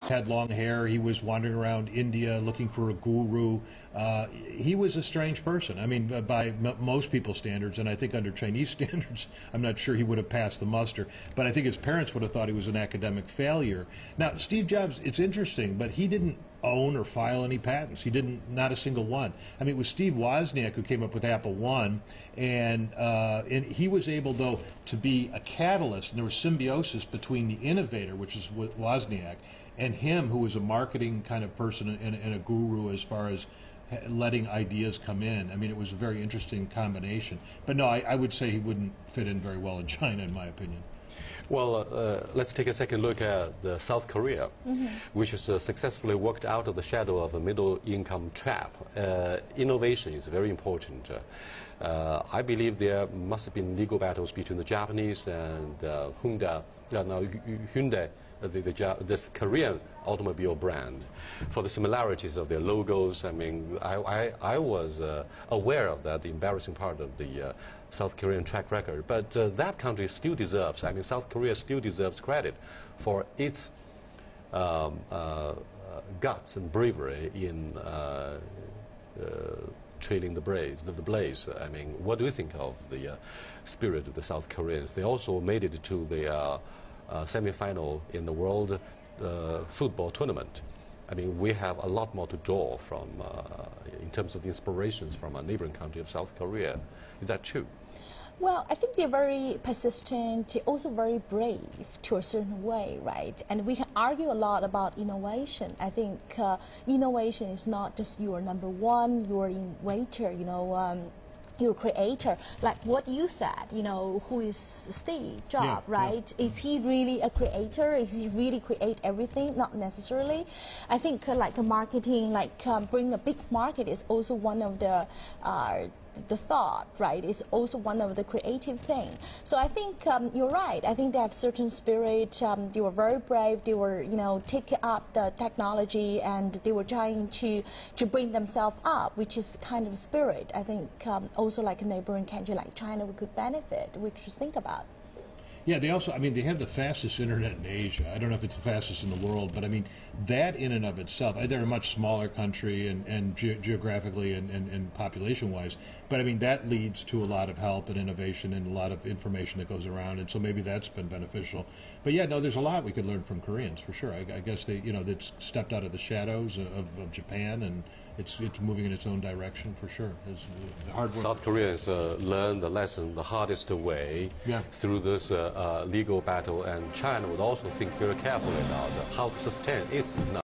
Had long hair. He was wandering around India looking for a guru. He was a strange person. I mean, by most people's standards, and I think under Chinese standards, I'm not sure he would have passed the muster. But I think his parents would have thought he was an academic failure. Now, Steve Jobs, it's interesting, but he didn't own or file any patents. He didn't, not a single one. I mean, it was Steve Wozniak who came up with Apple I, and he was able, though, to be a catalyst, and there was symbiosis between the innovator, which is Wozniak, and him, who was a marketing kind of person and a guru as far as letting ideas come in. I mean, it was a very interesting combination. But no, I would say he wouldn't fit in very well in China, in my opinion. Well, let's take a second look at South Korea, which has successfully worked out of the shadow of a middle-income trap. Innovation is very important. I believe there must have been legal battles between the Japanese and Hyundai, this Korean automobile brand, for the similarities of their logos. I mean, I was aware of that, the embarrassing part of the South Korean track record. But that country still deserves, I mean, South Korea still deserves credit for its guts and bravery in trailing the blaze. I mean, what do you think of the spirit of the South Koreans? They also made it to the semi-final in the World Football Tournament. I mean, we have a lot more to draw from in terms of the inspirations from a neighboring country of South Korea. Is that true? Well, I think they're very persistent, also very brave to a certain way, right? And we can argue a lot about innovation. I think innovation is not just your number one, your innovator, you know, your creator, like what you said, you know, who is Steve Jobs, right? Yeah. Is he really a creator? Is he really create everything? Not necessarily. I think like a marketing, like bring a big market is also one of the thought, right? It's also one of the creative thing. So I think you're right. I think they have certain spirit. They were very brave. They were, you know, take up the technology, and they were trying to bring themselves up, which is kind of spirit. I think also like a neighboring country like China, we could benefit. We should think about. Yeah, they also, I mean, they have the fastest internet in Asia. I don't know if it's the fastest in the world, but I mean, that in and of itself, they're a much smaller country and geographically and population-wise, but I mean, that leads to a lot of help and innovation and a lot of information that goes around, and so maybe that's been beneficial. But yeah, no, there's a lot we could learn from Koreans, for sure. I guess they, you know, that's stepped out of the shadows of Japan, and it's moving in its own direction, for sure. It's hard work. South Korea has learned the lesson the hardest way through this legal battle, and China would also think very carefully about how to sustain its